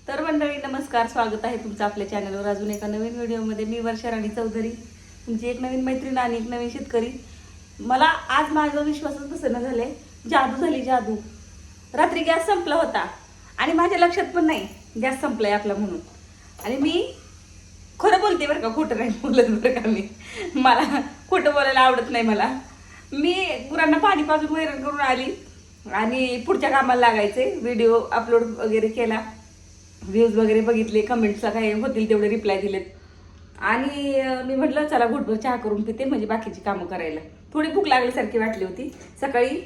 तर मंडळी नमस्कार, स्वागत आहे तुमचं आपल्या चॅनलवर अजून एका नवीन व्हिडिओमध्ये. मी वर्षा राणी चौधरी, तुमची एक नवीन मैत्रीण आणि एक नवीन शेतकरी. मला आज माझा विश्वासच बसेना झाले, जादू झाली जादू. रात्री गॅस संपला होता आणि माझ्या लक्षात पण नाही गॅस संपलाय आपला म्हणून. आणि मी खरं बोलते बरं का, खोटं नाही बोलत बरं का. मला खोटं बोलायला आवडत नाही. मी गुरांना पाणी पाजून वैरण करून आली आणि पुढच्या कामाला लागायचे. व्हिडिओ अपलोड वगैरे केला, व्ह्यूज वगैरे बघितले, कमेंट्सला काय होतील तेवढे रिप्लाय दिलेत. आणि मी म्हटलं चला घुटभर चहा करून पिते, म्हणजे बाकीची कामं करायला. थोडी भूक लागल्यासारखी वाटली होती. सकाळी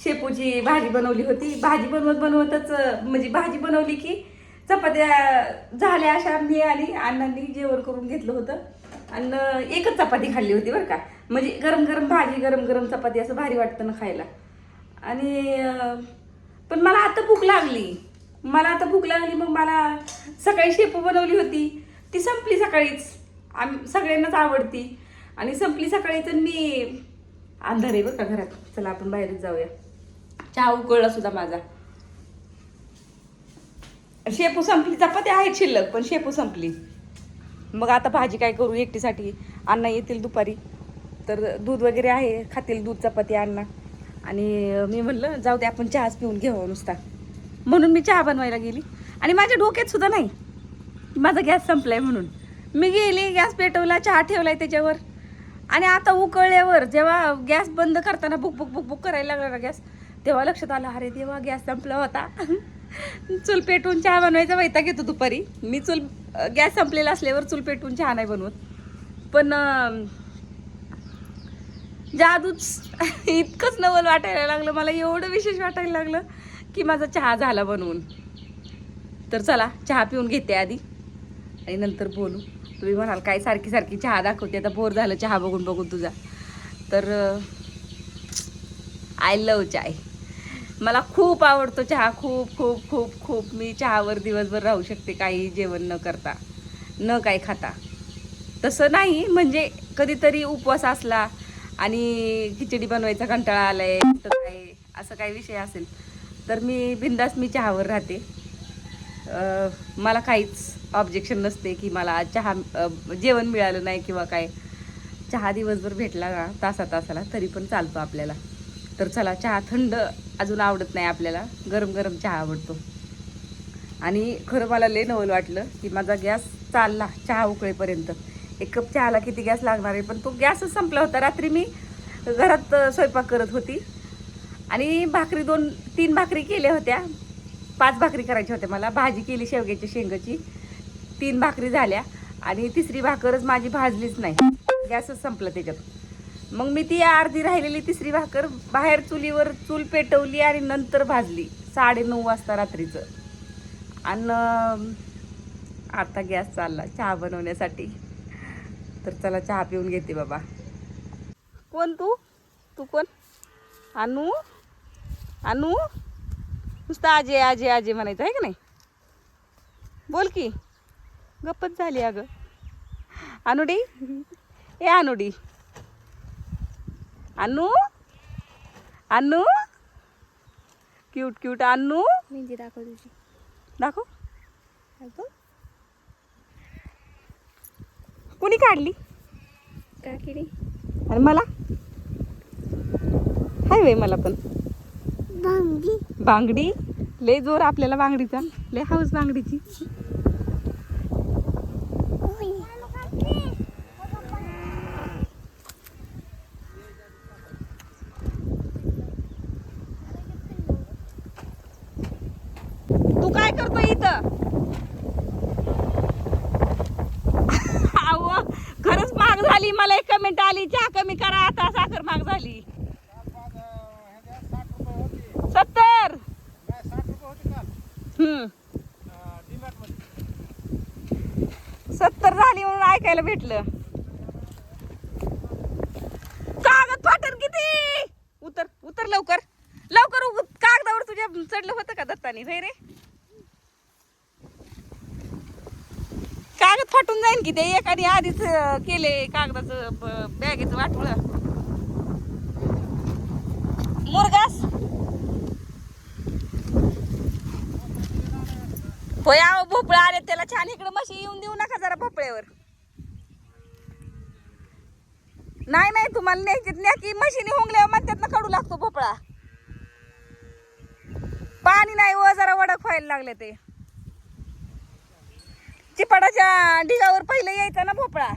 शेपूची भाजी बनवली होती. भाजी बनवतच म्हणजे भाजी बनवली की चपात्या झाल्या अशा. मी आणि अण्णांनी जेवण करून घेतलं होतं आणि एकच चपाती खाल्ली होती बरं का. म्हणजे गरम गरम भाजी, गरम गरम चपाती असं भारी वाटतं ना खायला. आणि पण मला आता भूक लागली. मग मला सकाळी शेपू बनवली होती, ती संपली सकाळीच. सगळ्यांनाच आवडती आणि संपली सकाळीच. मी अंधार आहे बरं का घरात, चला आपण बाहेरच जाऊया. चहा उकळला सुद्धा माझा. शेपू संपली, चपाती आहेत शिल्लक पण शेपू संपली. मग आता भाजी काय करू एकटीसाठी. अण्णा येतील दुपारी, तर दूध वगैरे आहे, खातील दूध चपाती अण्णा. आणि मी म्हणलं जाऊ दे आपण चहाच पिऊन घेऊ नुसता, म्हणून मी चहा बनवायला गेली. आणि माझ्या डोक्यात सुद्धा नाही माझा गॅस संपलाय म्हणून. मी गेली, गॅस पेटवला, चहा ठेवलाय त्याच्यावर. आणि आता उकळल्यावर जेव्हा गॅस बंद करताना बुक बुक बुक बुक करायला लागला ना गॅस, तेव्हा लक्षात आलं अरे देवा गॅस संपला होता. चूल पेटवून चहा बनवायचा वैताग येतो दुपारी. मी गॅस संपलेला असल्यावर चूल पेटवून चहा नाही बनवत. पण जादूच इतकंच नवल वाटायला लागलं मला, एवढं विशेष वाटायला लागलं की माझा चहा झाला बनवून. तर चला चहा पिऊन घेते आधी आणि नंतर बोलू. तुम्ही म्हणाल काय सारखी सारखी चहा दाखवते, आता बोर झालं चहा बघून बघून तुझा. तर आय लव चाय. मला खूप आवडतो चहा, खूप खूप खूप खूप. मी चहावर दिवसभर राहू शकते, काही जेवण न करता, न काही खाता. तसं नाही, म्हणजे कधीतरी उपवास असला आणि खिचडी बनवायचा कंटाळा आलाय, तर काय असं काही विषय असेल तर मी चहावर राहते. मला काहीच ऑब्जेक्शन नसते की मला चहा जेवण मिळालं नाही किंवा काय. चहा दिवसभर भेटला ना तासा तासाला तरी पण चालतो आपल्याला. तर चला, चहा थंड अजून आवडत नाही आपल्याला, गरम गरम चहा आवडतो. आणि खरं मला लय नवल वाटलं की माझा गॅस चालला चहा उकळेपर्यंत. एक कप चहाला किती गॅस लागणार आहे, पण तो गॅसच संपला होता. रात्री मी घरात स्वयंपाक करत होती आणि भाकरी 2-3 भाकरी केल्या होत्या. 5 भाकरी करायच्या होत्या मला. भाजी केली शेवग्याच्या शेंगाची, 3 भाकरी झाल्या आणि तिसरी भाकरच माझी भाजलीच नाही, गॅसच संपला त्याच्यात. मग मी ती अर्धी राहिलेली तिसरी भाकर बाहेर चुलीवर चूल पेटवली आणि नंतर भाजली 9:30 वाजता रात्रीचं. आणि आता गॅस चालला चहा बनवण्यासाठी. तर चला चहा पिऊन घेते बाबा. कोण तू कोण? अनु नुसतं आजे आजे आजे म्हणायचं आहे का नाही? बोल की, गप्पच झाली अगं. अनुडी, ए अनुडी, अनु क्यूट क्यूट अनु. मेहंदी दाखव तुझी, दाखव. दाखव. कुणी काढली? का केली? आणि मला हाय वय, मला पण बांगडी. लय जोर आपल्याला बांगडीचा, लय हाऊस बांगडीची. तू काय करतो इथं? अहो खरंच महाग झाली. मला एक कमेंट आली, चहा कमी करा आता, साखर महाग झाली. 70. 70 झाली म्हणून ऐकायला भेटलं. कागद फाटल किती. उतर उतर लवकर लवकर. कागदावर तुझ्या चढलं होतं का दत्तानी? होय रे, कागद फाटून जाईल की. ते एकाने आधीच केले कागदाचं बॅगेचं वाटलं. मुरगास होय आहो भोपळा आले त्याला छान इकडे म्हशी येऊन देऊ नका जरा भोपळ्यावर. नाही नाही तुम्हाला न्यायची न्या की म्हशीने हुंगल्यावर म्हणतात ना कडू लागतो भोपळा. पाणी नाही व जरा वडक व्हायला लागले ते. चिपाडाच्या ढिगावर पहिलं यायचा ना भोपळा.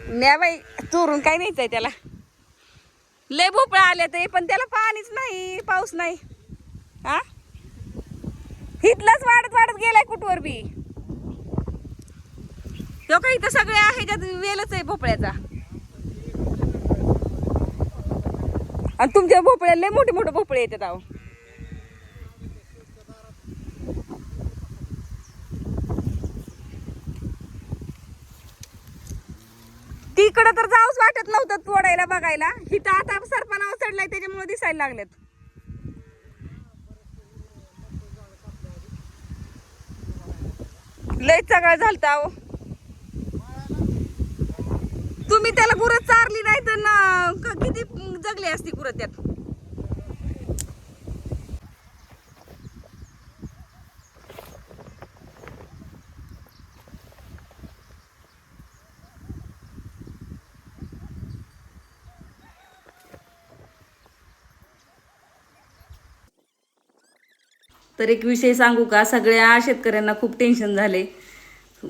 न्या बाई चोरून काय न्यायचंय त्याला. लय भोपळा आले ते पण त्याला पाणीच नाही पाऊस नाही. हा हितलंच वाढत वाढत गेलाय कुठवर बी. तो काही तर सगळ्या ह्याच्यात वेलच आहे भोपळ्याचा. आणि तुमच्या भोपळ्याला लय मोठे मोठे भोपळे येतात अहो. तिकडं तर जाऊच वाटत नव्हतं तोडायला बघायला. हिथं आता सरपणावर चढलाय त्याच्यामुळे दिसायला लागलेत. लय सगळं झालत अहो. तुम्ही त्याला गुरं चारली नाही तर किती जगली असती गुरं त्यात. तर एक विषय सांगू का, सगळ्या शेतकऱ्यांना खूप टेन्शन झाले.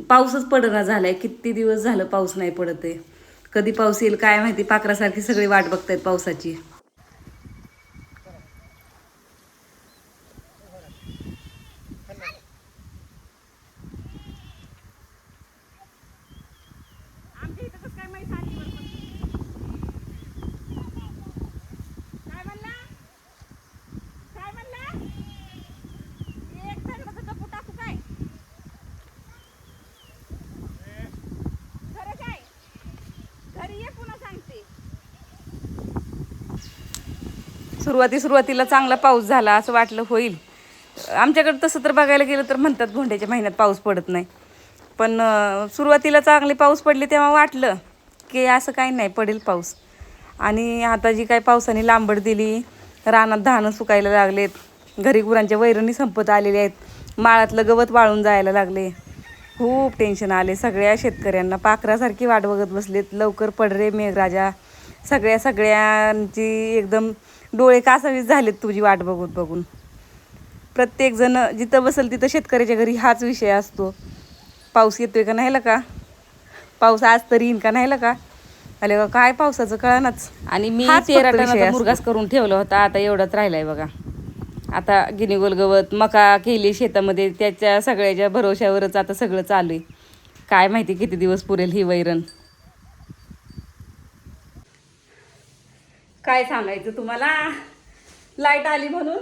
पाऊसच पडना झालाय. किती दिवस झालं पाऊस नाही पडत आहे. कधी पाऊस येईल काय माहिती. पाखरासारखी सगळी वाट बघतायत पावसाची. सुरुवातीला चांगला पाऊस झाला असं वाटलं होईल. आमच्याकडे तसं तर बघायला गेलं तर म्हणतात भोंड्याच्या महिन्यात पाऊस पडत नाही. पण सुरुवातीला चांगली पाऊस पडली तेव्हा वाटलं की असं काही नाही पडेल पाऊस. आणि आता जी काही पावसाने लांबड दिली, रानात धानं सुकायला लागलेत, घरी गुरांच्या वैरणी संपत आलेल्या आहेत, माळातलं गवत वाळून जायला लागले. खूप टेन्शन आले सगळ्या शेतकऱ्यांना. पाखरासारखी वाट बघत बसलेत. लवकर पड रे मेघराजा. सगळ्यांची एकदम डोळे कासावीस झालेत तुझी वाट बघून बघून. प्रत्येकजण जिथं बसेल तिथं शेतकऱ्याच्या घरी हाच विषय असतो. पाऊस येतोय का नाही का, पाऊस आज तरी येईन का नाही का. अरे काय पावसाचं कळनाच. आणि मी 13 टनाचा मुरगास करून ठेवला होता. आता एवढाच राहिलाय बघा. आता गिनीगोल गवत मका केली शेतामध्ये, त्याच्या सगळ्याच्या भरोश्यावरच आता सगळं चालू आहे. काय माहिती किती दिवस पुरेल ही वैरण. काय सांगायचं तुम्हाला. लाईट आली म्हणून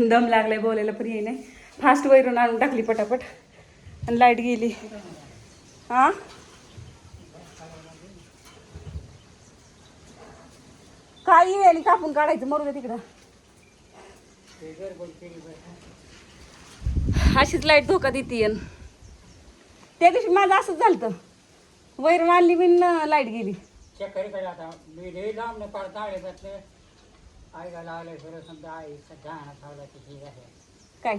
दम लागलाय बोलायला पण ये नाही. फास्ट वैरून आणून टाकली पटापट आणि लाईट गेली. हा काही वेळी कापून काढायचं मरू दे तिकडं. अशीच लाईट धोका देते. त्या दिवशी माझं असंच झालं. वैरण आणली बिन लाईट गेली. शेतकरीकडे आता मी लई लांब पार दाळे घातले. आईला लावले खरं समजा आई सध्या खावला तिची आहे काय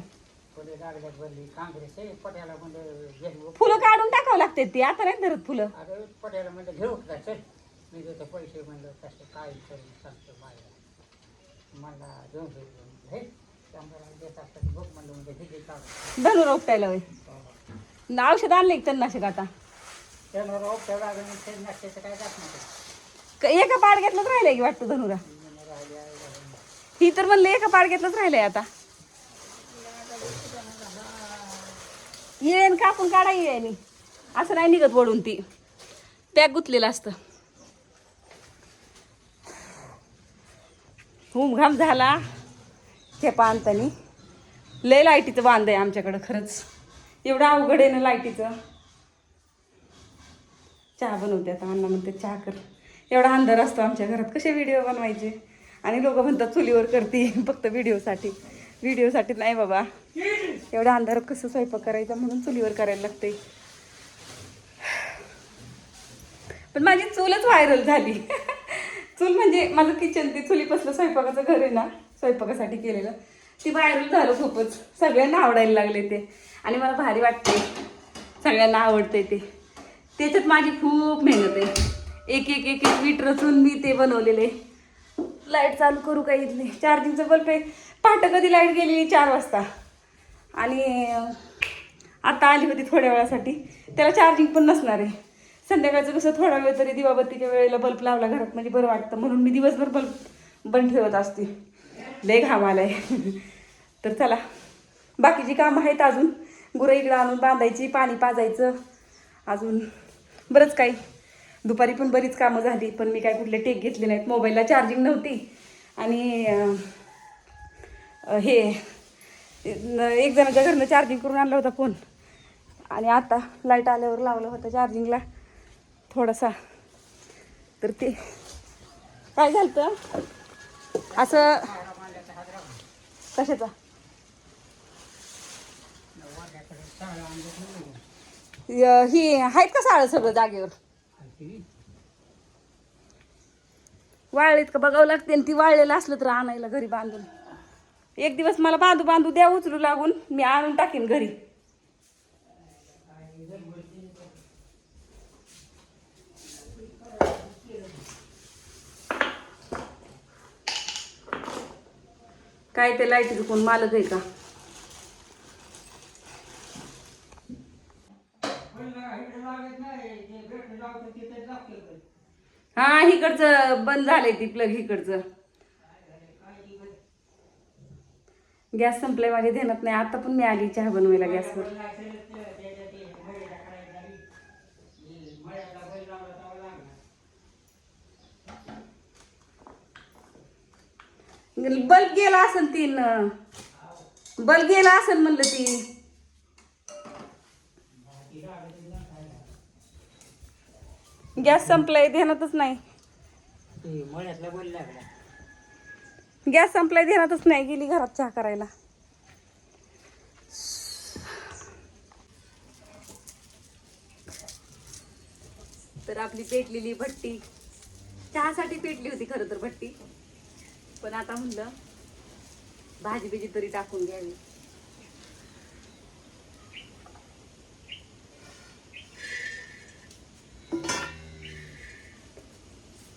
फुले लागल्यात भरली काँग्रेस पट्याला म्हणजे फुलं काढून टाकावं लागते ती. आता नाही धरत फुलं. अरे पट्याला म्हणजे घेऊ का चल मी देतो पैसे म्हणलं कसं काय करून सांगतो बायला मला घेऊन हे शंभर देत असतात बघ म्हणलं म्हणजे किती काढून धनुर उपटायला होय. औषध आणले तणनाशक आता. त्यानं रोप तेवढा ते नसते काय जात नाही. एका पाड घेतलंच राहिलंय की वाटतं धनुरा. ही तर म्हणलं एका पाड घेतलंच राहिलंय आता. येळेन कापून काढा येळेनी असं नाही निघत वडून. ती पॅक गुतलेलं असतं. घाम झाला खेपा आणतानी. लय लाईटीचं बांध आहे आमच्याकडं खरंच. एवढं अवघड आहे ना लाईटीचं. चहा बनवते आता. अण्णा म्हणते चहा कर. एवढा अंधार असतो आमच्या घरात. कसे व्हिडिओ बनवायचे. आणि लोक म्हणतात चुलीवर करते फक्त व्हिडिओसाठी. व्हिडिओसाठी नाही बाबा. एवढ्या अंधारात कसं स्वयंपाक करायचा म्हणून चुलीवर करायला लागते. पण माझी चूलच व्हायरल झाली. चूल म्हणजे माझं किचन ते चुलीपासलं स्वयंपाकाचं घर आहे ना, स्वयंपाकासाठी केलेलं ती व्हायरल झालं खूपच. सगळ्यांना आवडायला लागले ते आणि मला भारी वाटते, सगळ्यांना आवडते ते. त्याच्यात माझी खूप मेहनत आहे. एक एक एक एक वीट रचून मी ते बनवलेले. लाईट चालू करू का इथली? चार्जिंगचं बल्ब आहे. पहाटे कधी लाईट गेली 4 वाजता आणि आता आली होती थोड्या वेळासाठी. त्याला चार्जिंग पण नसणार आहे. संध्याकाळचं कसं थोडा वेळ तरी दिवाबत्तीच्या वेळेला बल्ब लावला घरात म्हणजे बरं वाटतं, म्हणून मी दिवसभर बल्ब बंद ठेवत असते. लय घाम आलाय. तर चला, बाकीची कामं आहेत अजून. गुरं इकडं आणून बांधायची, पाणी पाजायचं, अजून बरंच काही. दुपारी पण बरीच कामं झाली, पण मी काय कुठले टेक घेतले नाहीत. मोबाईलला चार्जिंग नव्हती आणि हे एक जणाच्या घरनं चार्जिंग करून आणला होता फोन आणि आता लाईट आल्यावर लावलं होतं चार्जिंगला थोडासा. तर ते काय झालं असं कशाचा ही आहेत का साळं सगळं जागेवर? वाळलेत का बघावं लागते. आणि ती वाळलेलं असलं तर आणायला घरी बांधून. एक दिवस मला बांधू बांधू द्या उचलू लागून, मी आणून टाकीन घरी. काय ते लाईटीचं कोण मालक आहे का? हा, इकडचं बंद झालंय ती प्लग इकडचं. गॅस संपलाय माझ्या ध्यानात नाही. आता पण मी आली चहा बनवायला गॅसवर. बल्ब गेला असेल तीन, बल्ब गेला असेल म्हणलं ती. गॅस संपलाय ध्यानातच नाही. गॅस संपलाय ध्यानातच नाही. गेली घरात चहा करायला. तर आपली पेटलेली भट्टी, चहासाठी पेटली होती खरं तर भट्टी, पण आता म्हणलं भाजी बिजी तरी टाकून घ्यावी.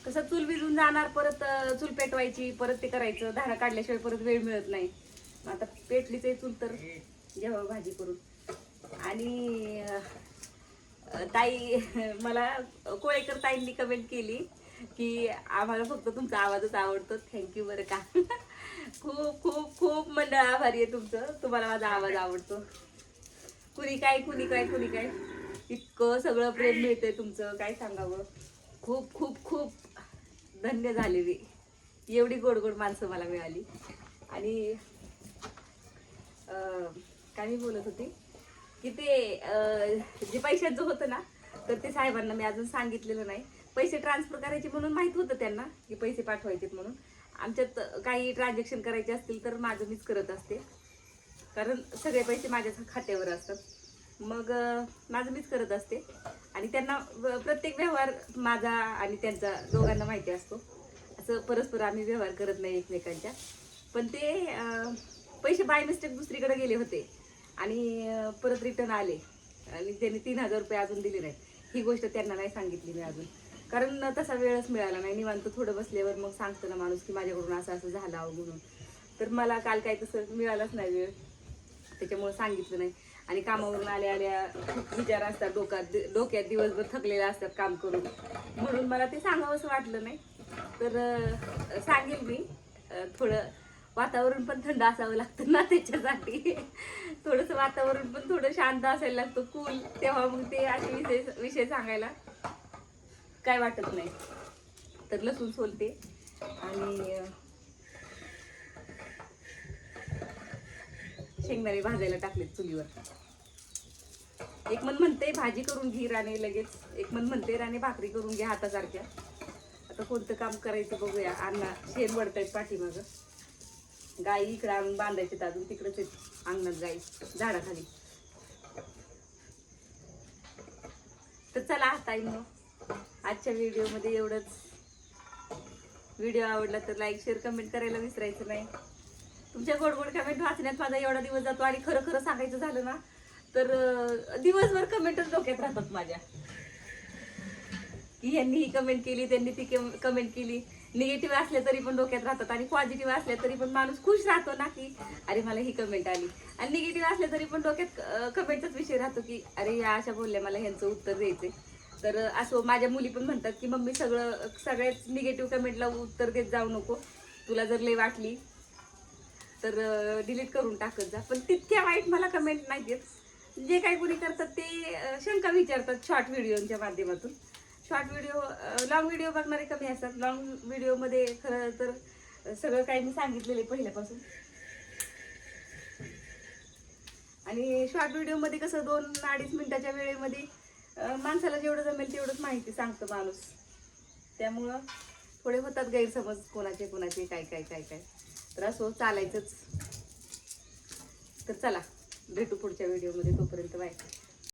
कसं चूल भिजून जाणार, परत चूल पेटवायची, परत ते करायचं. धारा काढल्याशिवाय परत वेळ मिळत नाही. आता पेटलीच आहे चूल तर घ्यावं भाजी करून. आणि ताई मला कोळेकर ताईंनी कमेंट केली की आम्हाला फक्त तुमचा आवाजच आवडतो. थँक्यू बरं का. खूप खूप खूप मंडळ आभारी आहे तुमचं. तुम्हाला माझा आवाज आवडतो. कुणी काय कुणी काय कुणी काय इतकं सगळं प्रेम मिळतंय तुमचं, काय सांगावं. खूप खूप खूप धन्य झाले मी. एवढी गोड गोड माणसं मला मिळाली. आणि काय मी बोलत होती की ते जे पैशाचं होतं ना, तर ते साहेबांना मी अजून सांगितलेलं नाही. पैसे ट्रान्सफर करायचे म्हणून माहित होतं त्यांना की पैसे पाठवायचे म्हणून. आमच्यात काही ट्रान्झॅक्शन करायचे असतील तर माझं मीच करत असते, कारण सगळे पैसे माझ्या खात्यावर असतात. मग माझं मीच करत असते आणि त्यांना प्रत्येक व्यवहार माझा आणि त्यांचा दोघांना माहिती असतो. असं परस्पर आम्ही व्यवहार करत नाही एकमेकांच्या. पण ते पैसे बाय मिस्टेक दुसरीकडे गेले होते आणि परत रिटर्न आले आणि त्यांनी 3000 रुपये अजून दिले नाहीत. ही गोष्ट त्यांना नाही सांगितली मी अजून, कारण तसा वेळच मिळाला नाही. निवांत थोडं बसल्यावर मग सांगतो ना माणूस की माझ्याकडून असं असं झालं अहो म्हणून. तर मला काल काय तसं मिळालंच नाही वेळ, त्याच्यामुळे सांगितलं नाही. आणि कामावरून आल्या आल्या खूप विचार असतात डोक्यात दिवसभर थकलेले असतात काम करून, म्हणून मला ते सांगावंसं वाटलं नाही. तर सांगेल मी. थोडं वातावरण पण थंड असावं लागतं ना त्याच्यासाठी. थोडंसं वातावरण पण थोडं शांत असायला लागतं, कूल. तेव्हा मग ते असे विषय सांगायला काय वाटत नाही. तर लसूण सोलते आणि शेंगदाणे भाजायला टाकलेत चुलीवर. एक मन म्हणते भाजी करून घे राणे लगेच, एक मन म्हणते राणे भाकरी करून घ्या हातासारख्या. आता कोणतं काम करायचं बघूया. अण्णा शेण वडतायत पाठीमागं. गाई इकडे आणून बांधायचे, अजून तिकडेच आहेत अंगणात गाई झाडाखाली. तर चला आता आजच्या व्हिडिओमध्ये एवढंच. व्हिडिओ आवडला तर लाईक शेअर कमेंट करायला विसरायचं नाही. तुमच्या गोड गोड कमेंट वाचण्यात माझा एवढा दिवस जातो आणि खरं खरं सांगायचं झालं ना तर दिवसभर कमेंटच डोक्यात राहतात माझ्या, की यांनी ही कमेंट केली, त्यांनी ती कमेंट केली. निगेटिव्ह असल्या तरी पण डोक्यात राहतात आणि पॉझिटिव्ह असल्या तरी पण माणूस खुश राहतो ना, की अरे मला ही कमेंट आली. आणि निगेटिव्ह असल्या तरी पण डोक्यात कमेंटचाच विषय राहतो, की अरे या अशा बोलल्या, मला ह्यांचं उत्तर द्यायचंय. तर असं माझ्या मुली पण म्हणतात की मम्मी सगळ्याच निगेटिव्ह कमेंटला उत्तर देत जाऊ नको, तुला जर लई वाटली तर डिलीट करून टाकत जा. पण तितक्या वाईट मला कमेंट नाही देत. जे काही कोणी करतात ते शंका विचारतात शॉर्ट व्हिडिओच्या माध्यमातून. शॉर्ट व्हिडिओ, लॉंग व्हिडिओ बघणारे कमी असतात. लॉंग व्हिडिओमध्ये खरं तर सगळं काही मी सांगितलेलं आहे पहिल्यापासून. आणि शॉर्ट व्हिडिओमध्ये कसं 2-2.5 मिनिटाच्या वेळेमध्ये माणसाला जेवढं जमेल तेवढंच माहिती सांगतं माणूस. त्यामुळं थोडे होतात गैरसमज कोणाचे काय काय काय काय. तर असं चालायचंच. तर चला भेटू पुढच्या व्हिडिओमध्ये, तोपर्यंत बाय.